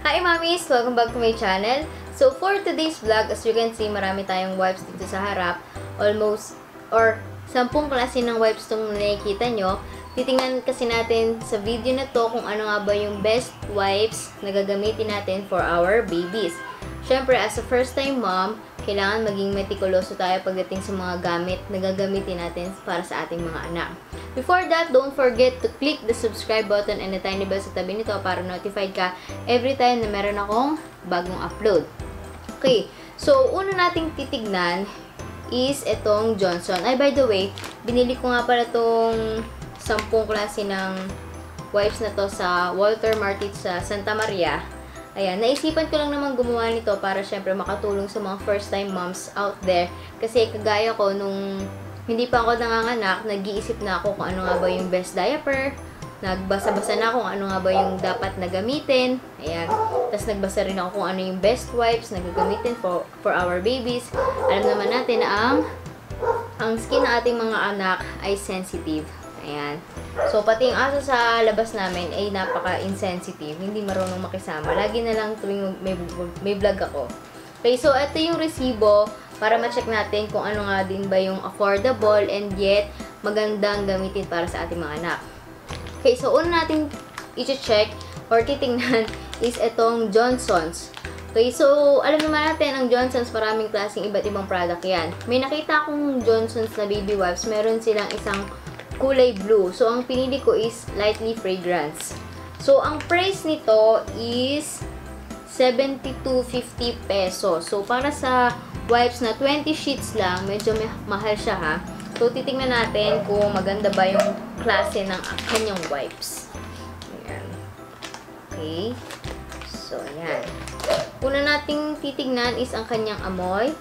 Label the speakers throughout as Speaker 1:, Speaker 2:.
Speaker 1: Hi mommies! Welcome back to my channel. So for today's vlog, as you can see, marami tayong wipes dito sa harap. Almost, or 10 klase ng wipes itong nakikita nyo. Titingnan kasi natin sa video na to kung ano nga ba yung best wipes na gagamitin natin for our babies. Syempre, as a first time mom, kailangan maging meticuloso tayo pagdating sa mga gamit na gagamitin natin para sa ating mga anak. Before that, don't forget to click the subscribe button and the tiny bell sa tabi nito para notified ka every time na meron akong bagong upload. Okay, so una nating titignan is itong Johnson. Ay, by the way, binili ko nga pala itong 10 klase ng wipes na to sa Walter Martit sa Santa Maria. Ayan, naisipan ko lang naman gumawa nito para syempre makatulong sa mga first time moms out there. Kasi kagaya ko nung hindi pa ako nanganganak, nag-iisip na ako kung ano nga ba yung best diaper. Nagbasa-basa na kung ano nga ba yung dapat na gamitin. Ayan. Tapos nagbasa rin ako kung ano yung best wipes na gagamitin for our babies. Alam naman natin na ang skin ng ating mga anak ay sensitive. Ayan. So, pati yung aso sa labas namin ay napaka-insensitive. Hindi marunong makisama. Lagi na lang tuwing may vlog ako. Okay, so ito yung resibo para ma-check natin kung ano nga din ba yung affordable and yet magandang gamitin para sa ating mga anak. Okay, so una natin i-check or titingnan is itong Johnson's. Okay, so alam naman natin ang Johnson's, maraming klaseng iba't ibang product yan. May nakita akong Johnson's na baby wipes, meron silang isang kulay blue. So ang pinili ko is lightly fragrance. So ang price nito is 72.50 pesos. So para sa wipes na 20 sheets lang, medyo mahal siya ha. So titingnan natin kung maganda ba yung klase ng kanyang wipes. Ayan. Okay. So ayan. Una nating titignan is ang kanyang amoy.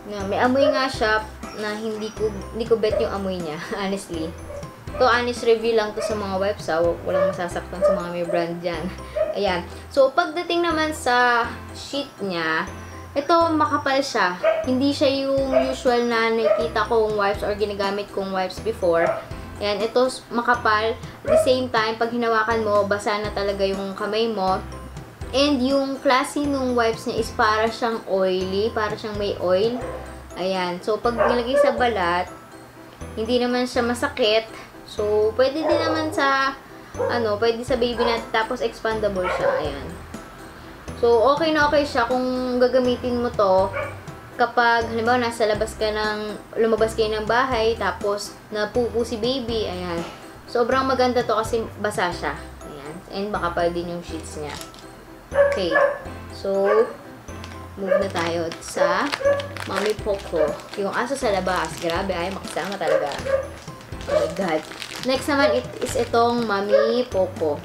Speaker 1: May amoy nga siya na hindi ko bet yung amoy niya, honestly. To honest review lang to sa mga wipes ha. Walang masasaktan sa mga may brand dyan. Ayan. So, pagdating naman sa sheet niya, ito makapal siya. Hindi siya yung usual na nakikita kong wipes or ginagamit kong wipes before. Ayan. Ito makapal. At the same time, pag hinawakan mo, basa na talaga yung kamay mo. And yung klase nung wipes niya is para siyang oily. Para siyang may oil. Ayan. So, pag nilagay sa balat, hindi naman siya masakit. So, pwede din naman sa pwede sa baby natin, tapos expandable siya. Ayan. So, okay na okay siya kung gagamitin mo to kapag, halimbawa, nasa labas ka lumabas kayo ng bahay, tapos napupo si baby. Ayan. Sobrang maganda to kasi basa siya. Ayan. And makapal din yung sheets niya. Okay. So, move na tayo sa Mommy Poco. Yung aso sa labas. Grabe, ay makisama talaga. Oh my God. Next naman is itong Mommy Poco.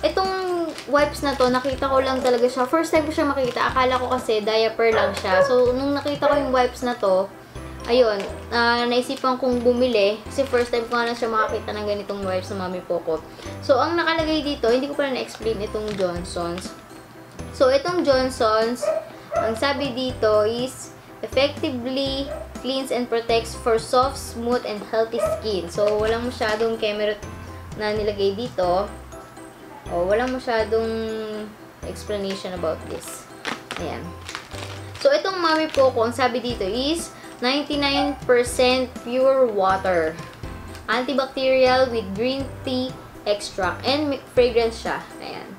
Speaker 1: Itong wipes na to, nakita ko lang talaga siya. First time ko siya makita. Akala ko kasi diaper lang siya. So, nung nakita ko yung wipes na to, ayun, naisipan kong bumili. Kasi first time ko nga na siya makakita ng ganitong wipes sa Mommy Poco. So, ang nakalagay dito, hindi ko pala na-explain itong Johnson's. So, itong Johnson's, ang sabi dito is effectively cleans and protects for soft, smooth, and healthy skin. So, walang masyadong chemical na nilagay dito. O, walang masyadong explanation about this. Ayan. So, itong Mommy Poco, ang sabi dito is 99% pure water. Antibacterial with green tea extract. And fragrance siya. Ayan.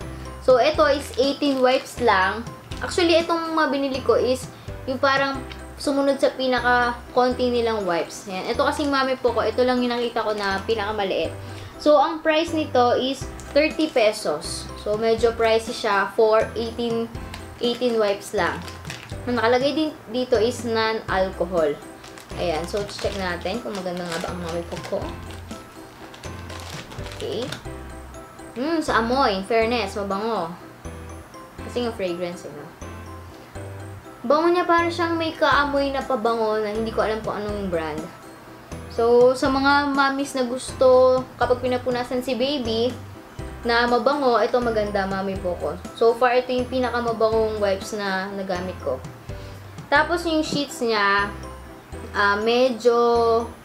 Speaker 1: So, ito is 18 wipes lang. Actually, itong mga binili ko is yung parang sumunod sa pinaka-konti nilang wipes. Ayan. Ito kasing Mommy Poco, ito lang yung nakita ko na pinaka-maliit. So, ang price nito is 30 pesos. So, medyo pricey siya for 18 wipes lang. Ang nakalagay din dito is non-alcohol. Ayan. So, check natin kung maganda nga ba ang Mommy Poco. Okay. Sa amoy, in fairness, mabango. Kasi yung fragrance, bango niya, parang siyang may kaamoy na pabango na hindi ko alam kung anong brand. So, sa mga mommies na gusto kapag pinapunasan si baby na mabango, ito maganda, Mommy Poco. So far, ito yung pinakamabangong wipes na nagamit ko. Tapos yung sheets niya, medyo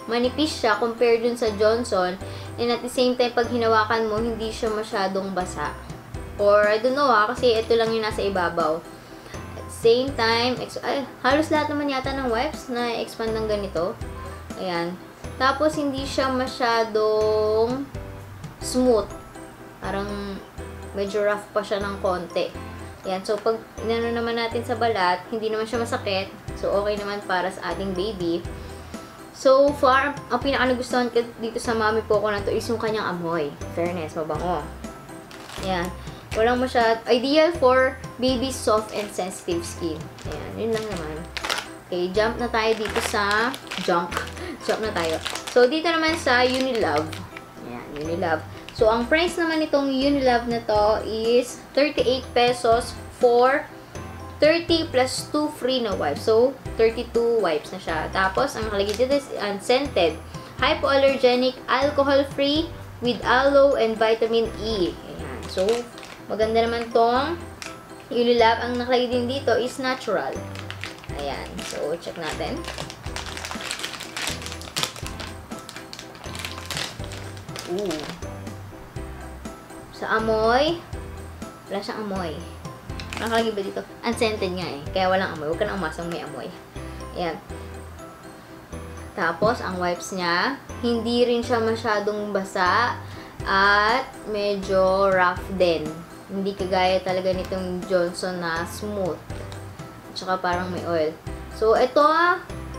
Speaker 1: manipis siya compared dun sa Johnson. And at the same time, pag hinawakan mo, hindi siya masyadong basa. Or, I don't know kasi ito lang yung nasa ibabaw. At the same time, halos lahat naman yata ng wipes na expand ng ganito. Ayan. Tapos, hindi siya masyadong smooth. Parang, medyo rough pa siya ng konti. Ayan. So, pag inano naman natin sa balat, hindi naman siya masakit. So, okay naman para sa ating baby. So far, ang pinaka-nagustuhan ko dito sa Mami Poco na to is yung kanyang amoy. Fairness, mabango. Ayan. Walang ideal for baby soft and sensitive skin. Ayan, yun lang naman. Okay, jump na tayo dito sa jump na tayo. So, dito naman sa Unilove. Ayan, Unilove. So, ang price naman nitong Unilove na to is 38 pesos for 30 plus 2 free na wipes. So, 32 wipes na siya. Tapos, ang nakalagay dito is unscented, hypoallergenic, alcohol-free, with aloe and vitamin E. Ayan. So, maganda naman tong Unilove. Ang nakalagay din dito is natural. Ayan. So, check natin. Ooh. Sa amoy, wala siyang amoy. Nakalagay ba dito? Unscented nga eh. Kaya walang amoy. Huwag ka nang umasang may amoy. Ayan. Tapos, ang wipes niya, hindi rin siya masyadong basa at medyo rough din. Hindi kagaya talaga nitong Johnson na smooth. At saka parang may oil. So, ito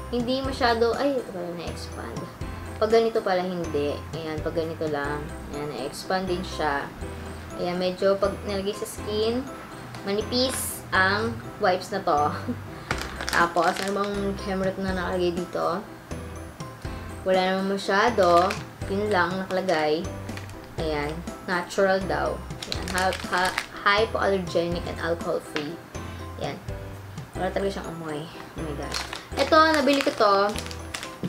Speaker 1: hindi masyado, ito pala na-expand. Pag ganito pala hindi. Ayan, pag ganito lang. Ayan, na-expand din siya. Ayan, medyo pag nilagay sa skin, manipis ang wipes na to. Tapos, ano bang camera na nakalagay dito? Wala naman masyado. Yun lang nakalagay. Ayan. Natural daw. Ayan. Hypoallergenic and alcohol-free. Ayan. Wala talaga siyang amoy. Oh my God. Ito, nabili ko to.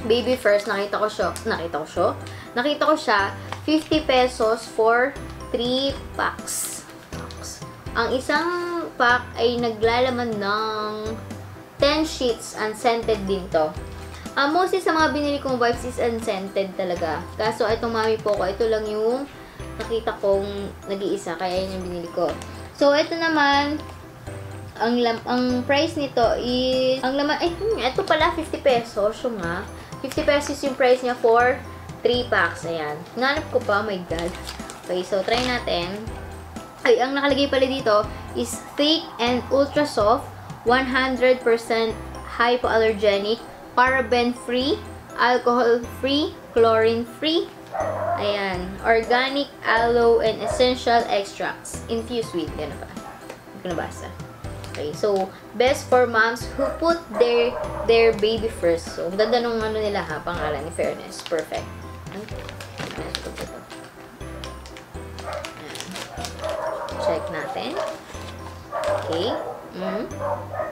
Speaker 1: Baby First. Nakita ko siya. 50 pesos for 3 packs. Ang isang pack ay naglalaman ng 10 sheets. Unscented din to. Mostly sa mga binili kong wipes is unscented talaga. Kaso itong Mami Poco, ito lang yung nakita kong nag-iisa. Kaya yun yung binili ko. So, ito naman, ang price nito is, ito pala 50 pesos. Yung 50 pesos yung price niya for 3 packs. Ayan. Nanap ko pa, oh my God. Okay, so try natin. Ang nakalagay pala dito is thick and ultra soft, 100% hypoallergenic, paraben-free, alcohol-free, chlorine-free. Ayan. Organic aloe and essential extracts infused with. Yan na ba? Hindi ko nabasa. Okay. So, best for moms who put their baby first. So, ang ganda nung nila pangalan ni Fairness. Perfect. Check natin. Okay.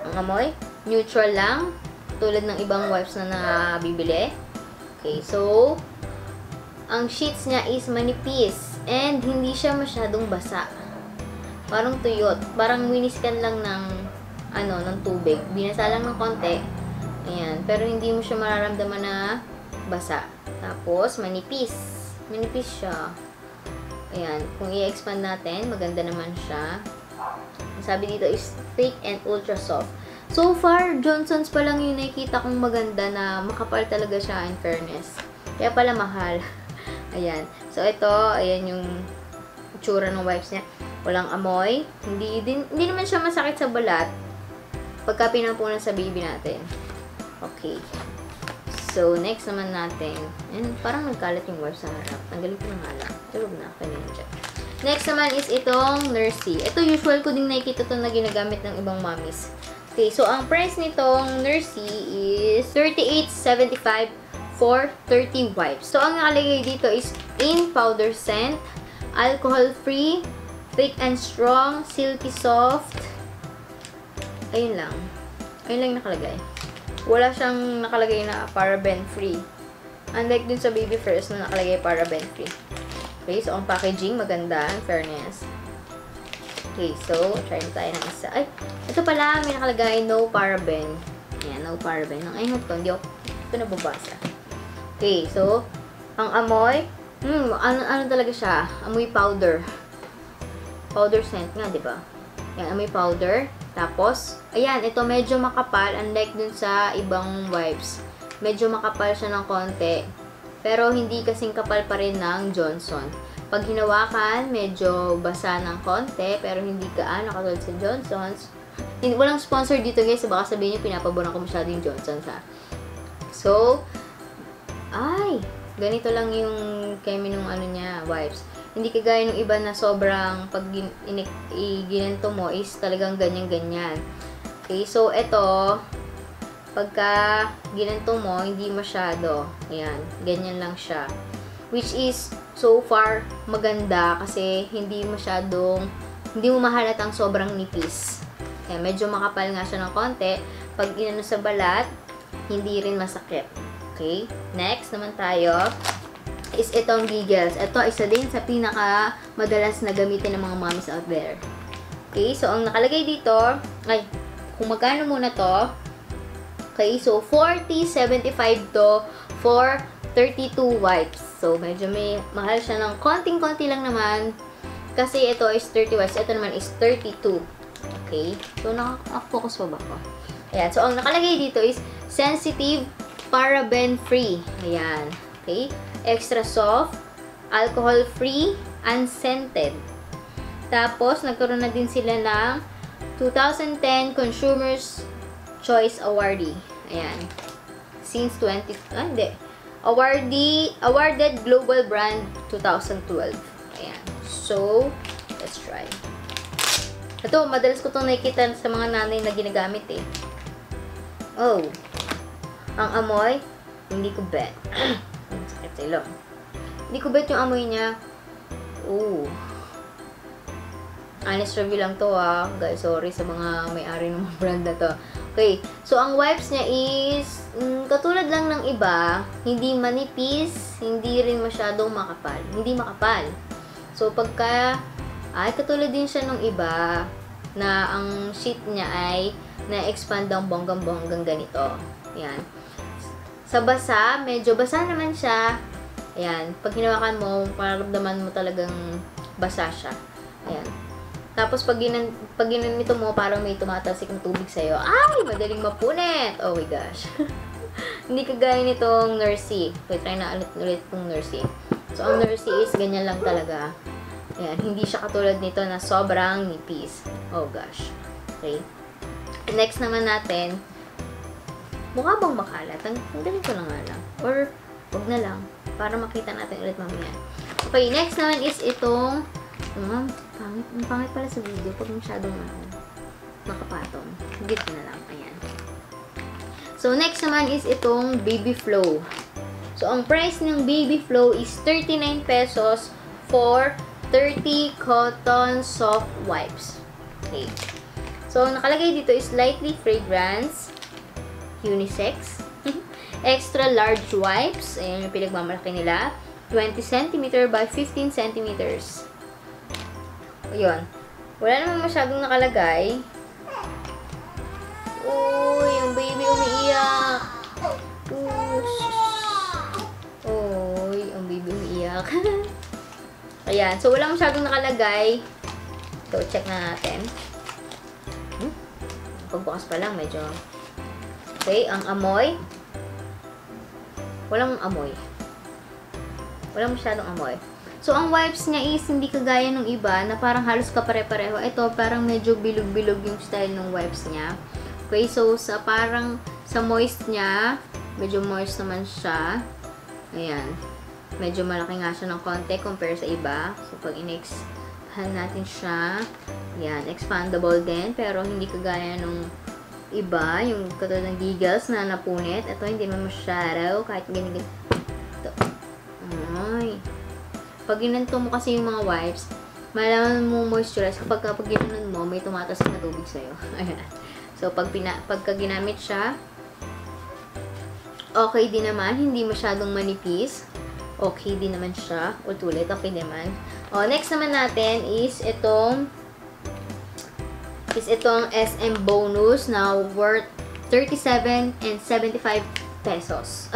Speaker 1: Ang amoy, neutral lang. Tulad ng ibang wipes na nabibili. Okay, so, ang sheets niya is manipis. And, hindi siya masyadong basa. Parang tuyot. Parang winiskan lang ng, ng tubig. Binasa lang ng konti. Ayan. Pero, hindi mo siya mararamdaman na basa. Tapos, manipis. Manipis siya. Ayan, kung i-expand natin, maganda naman siya. Sabi dito is thick and ultra soft. So far, Johnson's pa lang yung nakikita kong maganda na makapal talaga siya in fairness. Kaya pala mahal. Ayan. So ito, ayan yung itsura ng wipes niya. Walang amoy. Hindi naman siya masakit sa balat pagka pinampunan sa baby natin. Okay. So, next naman natin, parang nagkalat yung wipes sa harap. Tanggalin ko na nga lang. Tulog na, kanina dyan. Next naman is itong Nursey. Ito, usual ko din nakikita ito na ginagamit ng ibang mommies. Okay, so ang price nitong Nursey is 38.75 for 30 wipes. So, ang nakalagay dito is in powder scent, alcohol-free, thick and strong, silky soft. Ayun lang. Ayun lang nakalagay. Wala siyang nakalagay na paraben-free. Unlike dun sa Baby First na nakalagay paraben-free. Okay, so ang packaging maganda, in fairness. Okay, so try na tayo ng isa. Ay, ito pala, may nakalagay no paraben. Ayan, no paraben. Ang ingat ko, hindi ito nababasa. Okay, so ang amoy, ano talaga siya? Amoy powder. Powder scent nga, di ba? Yan, amoy powder. Tapos, ayan, ito medyo makapal. Unlike dun sa ibang wipes. Medyo makapal siya ng konti. Pero, hindi kasing kapal pa rin ng Johnson. Pag hinawakan, medyo basa ng konti. Pero, hindi gaano katulad sa Johnson's. Walang sponsor dito guys. Baka sabihin nyo, pinapaboran ko masyado yung Johnson's ha. So, ay, ganito lang yung kemi nung ano niya, wipes. Hindi kagaya nung iba na sobrang pag ginanto mo is talagang ganyan-ganyan. Okay, so ito, pagka ginanto mo, hindi masyado. Ayan, ganyan lang siya. Which is, so far, maganda kasi hindi mo mahalatang sobrang nipis. Ayan, medyo makapal nga siya ng konti. Pag inano sa balat, hindi rin masakit. Okay, next naman tayo is itong Giggles. Ito, isa din sa pinaka madalas na gamitin ng mga mommies out there. Okay, so ang nakalagay dito, ay, kung magkano muna to. Okay, so 40.75 to for 32 wipes. So, medyo may mahal siya ng konting-konti lang naman. Kasi ito is 30 wipes. Ito naman is 32. Okay, so nakafocus pa ba ako? Ayan, so ang nakalagay dito is sensitive, paraben-free. Ayan, okay. Extra soft, alcohol-free, unscented. Tapos, nagkaroon na din sila ng 2010 Consumers Choice Awardee. Ayan. Since Awarded Global Brand 2012. Ayan. So, let's try. Ito, madalas ko itong nakikita sa mga nanay na ginagamit eh. Oh. Ang amoy, hindi ko bet. Sakit sa ilong. Hindi ko bet yung amoy niya. Ooh. Honest review lang to guys. Sorry sa mga may-ari ng mga brand na to. Okay. So, ang wipes niya is katulad lang ng iba. Hindi manipis. Hindi rin masyadong makapal. Hindi makapal. So, pagka katulad din siya ng iba na ang sheet niya ay na-expand ang bonggang-bonggang ganito. Ayan. Sa basa, medyo basa naman siya. Ayan. Pag hinawakan mo, mararamdaman mo talagang basa siya. Ayan. Tapos, pag ginanito mo, parang may tumatalsik ng tubig sa'yo. Ay! Madaling mapunit! Oh my gosh. Hindi kagaya nitong Nursey. Wait, try na ulit itong Nursey. So, ang Nursey is ganyan lang talaga. Ayan. Hindi siya katulad nito na sobrang nipis. Oh gosh. Okay. Next naman natin, mukha bang makalat? Tanggalin ko na nga lang. Or, wag na lang. Para makita natin ulit mamaya. Okay, next naman is itong pangit pala sa video pag masyadong makapatong. Higit ko na lang. Ayan. So, next naman is itong Baby Flow. So, ang price ng Baby Flow is 39 pesos for 30 cotton soft wipes. Okay. So, nakalagay dito is lightly fragrance, unisex, extra large wipes, ayan yung pinagmamalaki nila, 20 cm by 15 cm. Ayun. Wala naman masyadong nakalagay. Uy, yung baby umiiyak. Uy, ang baby umiiyak. Ayan. So, wala masyadong nakalagay. So, check na natin. Pagbukas pa lang, medyo. Okay, ang amoy. Walang amoy. Walang masyadong amoy. So, ang wipes niya is hindi kagaya ng iba na parang halos kapare-pareho. Ito, parang medyo bilog-bilog yung style ng wipes niya. Okay, so, sa moist niya, medyo moist naman siya. Ayan. Medyo malaki nga siya ng konti compare sa iba. So, pag in-exhale natin siya, yan, expandable din. Pero, hindi kagaya nung iba, yung katulad ng Giggles na napunit. Ito, hindi naman masyado. Kahit ganyan. Ito. Ay. Pag ginanto mo kasi yung mga wipes, malaman mo moisturize. Kapag ginanon mo, may tumatasik na tubig sa'yo. Ayan. So, pagka ginamit siya, okay din naman. Hindi masyadong manipis. Okay din naman siya. Ulit, okay naman. O, next naman natin is itong SM bonus na worth 37 and 75 pesos.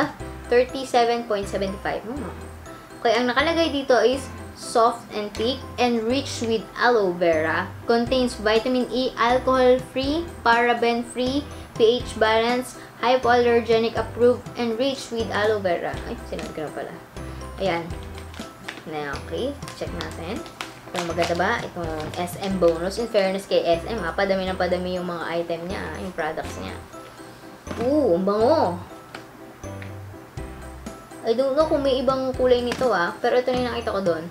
Speaker 1: 37.75. Okay, ang nakalagay dito is soft and thick, enriched with aloe vera, contains vitamin E, alcohol-free, paraben-free, pH balance, hypoallergenic approved, enriched with aloe vera. Ay, sinabi ko na pala. Ayan. Na, okay. Check natin. Kung maganda ba, itong SM bonus. In fairness kay SM, ha, padami ng padami yung mga item niya, yung products niya. Ang bango. I don't know kung may ibang kulay nito, pero ito na yung nakita ko doon.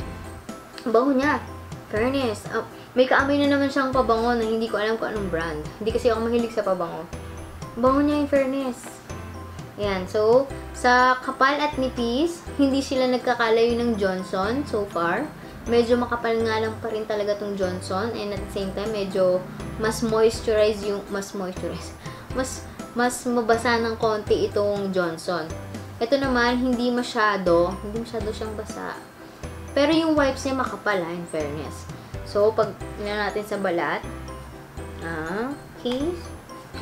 Speaker 1: Ang bango niya. Fairness. May kaamoy na naman siyang pabango na hindi ko alam kung anong brand. Hindi kasi ako mahilig sa pabango. Ang bango niya, in fairness. Ayan. So, sa kapal at nipis, hindi sila nagkakalayo ng Johnson so far. Medyo makapal nga lang pa rin talaga tong Johnson, and at the same time medyo mas moisturize mas mabasa ng konti itong Johnson. Ito naman hindi masyado siyang basa. Pero yung wipes niya makapal, in fairness. So pag tingnan natin sa balat, okay.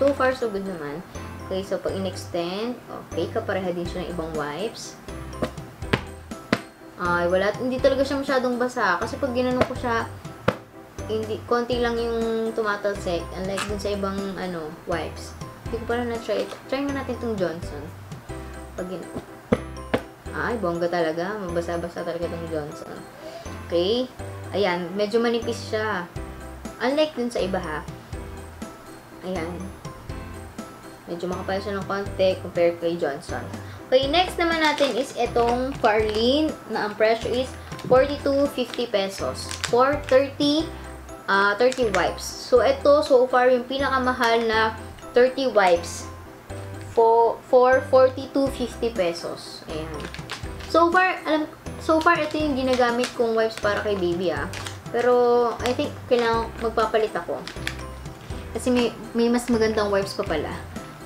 Speaker 1: So far so good naman. Okay, so pag in-extend, okay, kapareha din siya ng ibang wipes. Ay, hindi talaga siya masyadong basa. Kasi pag ginanong ko siya, konti lang yung tumatalsik. Unlike dun sa ibang, wipes. Hindi ko pala na-try. Try nga natin itong Johnson. Ay, bongga talaga. Mabasa-basa talaga itong Johnson. Okay. Ayan, medyo manipis siya. Unlike dun sa iba, ha. Ayan. Medyo makapal siya ng konti compared kay Johnson. Okay, next naman natin is itong Farlene na ang presyo is 42.50 pesos for 30 wipes. So, ito so far yung pinakamahal na 30 wipes for 42.50 pesos. Ayan. So far ito yung ginagamit kong wipes para kay baby, Pero, I think kailangan magpapalit ako. Kasi may mas magandang wipes pa pala.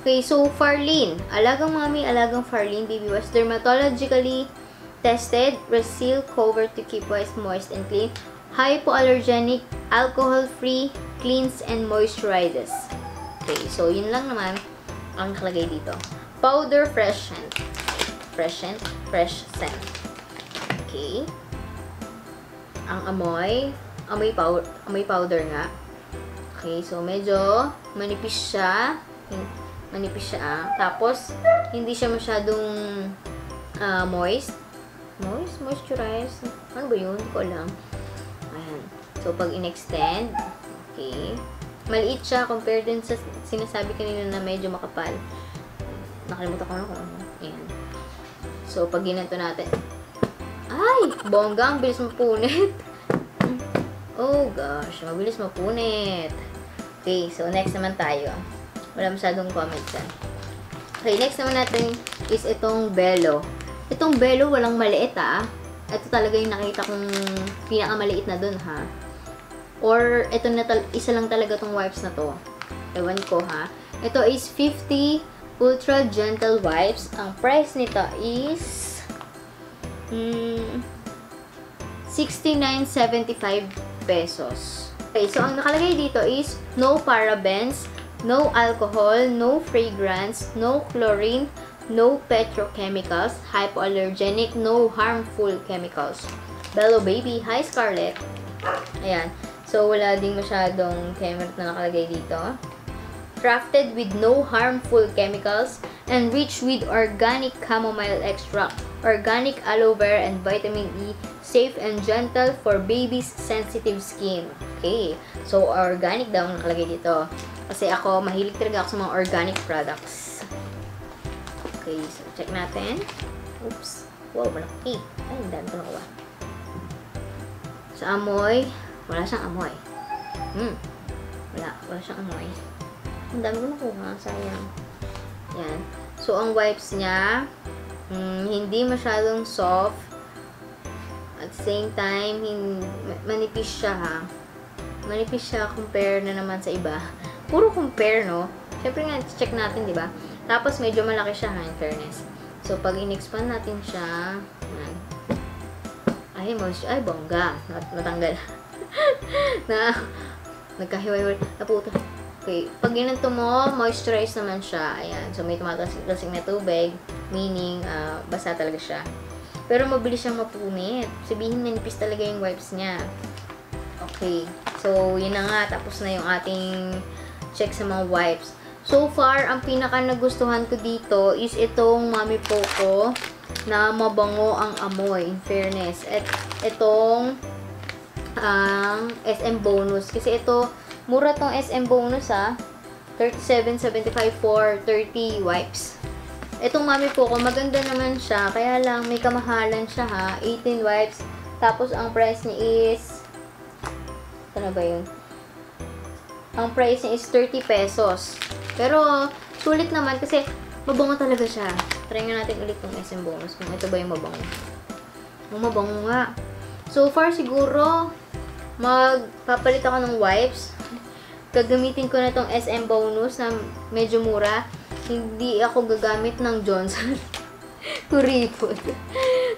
Speaker 1: Okay, so Farlene. Alagang mami, alagang Farlene baby wipes. Dermatologically tested, reseal cover to keep wipes moist and clean. Hypoallergenic, alcohol-free, cleans and moisturizes. Okay, so yun lang naman ang nakalagay dito. Powder fresh scent. Fresh scent. Okay. Ang amoy powder nga. Okay, so medyo manipis siya. Tapos, hindi siya masyadong moisturize. Ano ba yun? Hindi ko alam. Ayan. So, pag in-extend, okay. Maliit siya compared din sa sinasabi kanina na medyo makapal. Nakalimutan ko na kung ano. Ayan. So, pag ginanto natin, ay! Bongga, ang bilis mapunit. Oh gosh, mabilis mapunit. Okay, so next naman tayo. Wala masyadong comments yan. Okay, next naman natin is itong Bello. Itong Bello, walang maliit, Ito talaga yung nakita kong pinakamaliit na dun, ha. Or, ito na isa lang talaga tong wipes na to. Ewan ko, ha. Ito is 50 Ultra Gentle Wipes. Ang price nito is 69.75 pesos. Okay, so ang nakalagay dito is no parabens, no alcohol, no fragrance, no chlorine, no petrochemicals, hypoallergenic, no harmful chemicals. Bello Baby. Hi, Scarlett. Ayan. So, wala ding masyadong chemical na nakalagay dito. Crafted with no harmful chemicals, enriched with organic chamomile extract, organic aloe vera, and vitamin E, safe and gentle for baby's sensitive skin. Okay. So, organic daw ang nakalagay dito. Kasi ako, mahilig talaga ako sa mga organic products. Okay, so check natin. Oops. Wow, malaki. Ay, ang dami ko nakuha. Sa amoy, wala siyang amoy. Wala siyang amoy. Ang dami ko nakuha. Sayang. Yan. So, ang wipes niya, hindi masyadong soft. At the same time, manipis siya, ha. Manipis siya compare na naman sa iba. Puro compare, no? Siyempre nga, check natin, di ba? Tapos, medyo malaki siya, ha, in fairness. So, pag in-expand natin siya, ay, bongga. Natanggal. Nagkahiway-hiway. Naputo. Okay. Pag ginanto mo, moisturize naman siya. Ayan. So, may tumatasig na tubig. Meaning, basa talaga siya. Pero mabilis siyang mapunit. Sabihin, manipis talaga yung wipes niya. Okay. So, yun na nga. Tapos na yung ating check sa mga wipes. So far, ang pinaka nagustuhan ko dito is itong Mami Poco na mabango ang amoy, in fairness. At itong SM Bonus. Kasi ito, mura tong SM Bonus $37.75 for 30 wipes. Itong Mami Poco, maganda naman siya. Kaya lang, may kamahalan siya 18 wipes. Tapos, ang price niya is ano ba yun? Ang price niya is 30 pesos. Pero, sulit naman kasi mabango talaga siya. Try nga natin ulit yung SM Bonus kung ito ba yung mabango. Mabango nga. So far, siguro, magpapalit ako ng wipes. Gagamitin ko na tong SM Bonus na medyo mura. Hindi ako gagamit ng Johnson. Kuripot.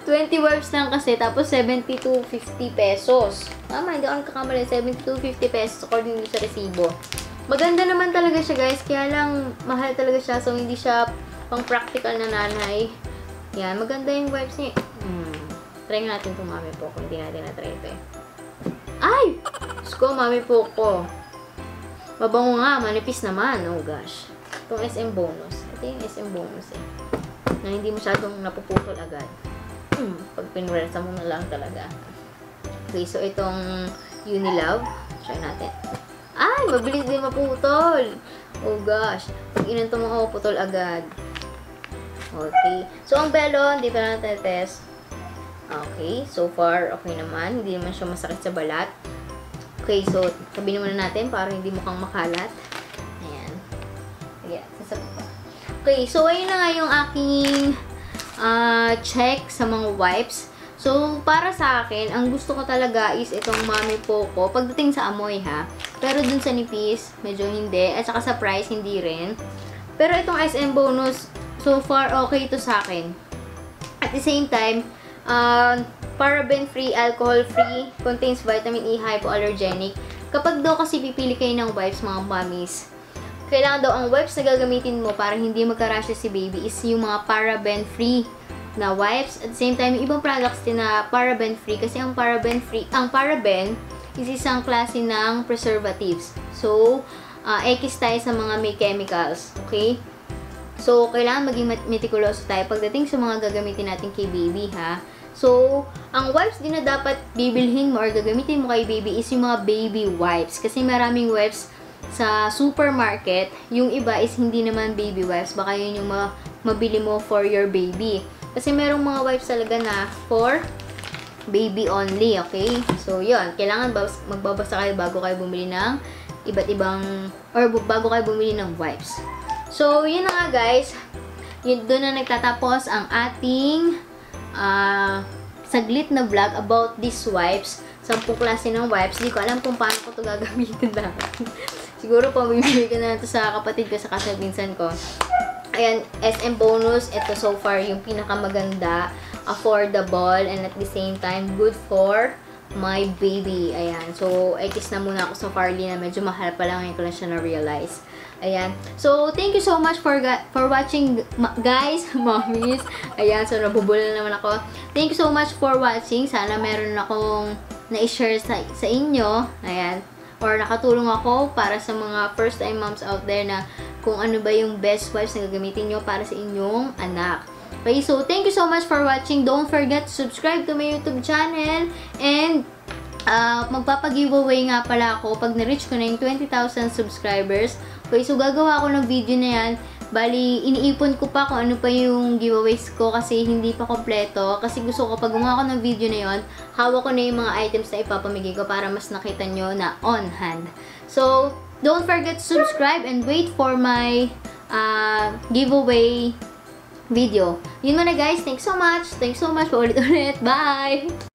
Speaker 1: 20 wipes lang kasi, tapos 70 to 50 pesos. Tama, hindi ako nakakamali. 70 to 50 pesos according sa resibo. Maganda naman talaga siya, guys. Kaya lang, mahal talaga siya. So, hindi siya pang practical na nanay. Yan, maganda yung wipes niya. Try natin itong Mami Poco. Hindi natin na-try ito eh. Ay! Sko, Mami Poco. Mabango nga, manipis naman. Oh gosh. Itong SM Bonus. Ito yung SM Bonus eh. Na hindi masyadong napuputol agad. Pag pinwersa mo na lang talaga. Okay, so itong Unilove. Try natin. Ay! Mabilis din maputol. Oh gosh. Pag inanto mo, oh, putol agad. Okay. So, ang Belon, dito na natin test. Okay. So far, okay naman. Hindi naman siya masakit sa balat. Okay. So, tabi naman natin para hindi mukhang makalat. Ayan. Ayan. Sasabi ko. Okay. So, ayun na nga yung aking check sa mga wipes. So, para sa akin, ang gusto ko talaga is itong Mami Poco. Pagdating sa amoy pero dun sa nipis, medyo hindi. At saka sa price, hindi rin. Pero itong SM Bonus, so far, okay ito sa akin. At the same time, paraben-free, alcohol-free, contains vitamin E, hypoallergenic. Kapag daw kasi pipili kayo ng wipes, mga mommies, kailangan daw ang wipes na gagamitin mo para hindi magka-rashes si baby is yung mga paraben-free na wipes. At the same time, yung ibang products din na paraben-free kasi ang paraben is isang klase ng preservatives. So, X tayo sa mga may chemicals. Okay? So, kailangan maging meticulous tayo pagdating sa mga gagamitin natin kay baby, So, ang wipes din na dapat bibilhin mo or gagamitin mo kay baby is yung mga baby wipes. Kasi maraming wipes sa supermarket. Yung iba is hindi naman baby wipes. Baka yun yung mabili mo for your baby. Kasi merong mga wipes talaga na for baby only, okay? So, yun. Kailangan magbabasa kayo bago kayo bumili ng iba't ibang, or bago kayo bumili ng wipes. So, yun na nga, guys. Doon na nagtatapos ang ating saglit na vlog about these wipes. 10 klase ng wipes. Hindi ko alam kung paano ko ito gagamitin lahat. Siguro po, bibili ko na ito sa kapatid ko, sa pinsan ko. Ayan, SM Bonus. Ito so far yung pinakamaganda, affordable, and at the same time, good for my baby. Ayan. So, X na muna ako sa Farley na medyo mahal pa lang. Ngayon ko lang siya na-realize. Ayan. So, thank you so much for watching, guys, mommies. Ayan. So, nabubula naman ako. Thank you so much for watching. Sana meron akong na-share sa inyo. Ayan. Or nakatulong ako para sa mga first-time moms out there na kung ano ba yung best wipes na gagamitin nyo para sa inyong anak. Okay, so thank you so much for watching. Don't forget to subscribe to my YouTube channel. And magpapag-giveaway nga pala ako pag na-reach ko na yung 20,000 subscribers. Okay, so gagawa ako ng video na yan. Bali, iniipon ko pa kung ano pa yung giveaways ko kasi hindi pa kompleto. Kasi gusto ko pag gumawa ko ng video na yon, hawak ko na yung mga items na ipapamigay ko para mas nakita nyo na on hand. So, don't forget to subscribe and wait for my giveaway video. Yun muna guys. Thanks so much. Thanks so much. Paulit-ulit. Bye!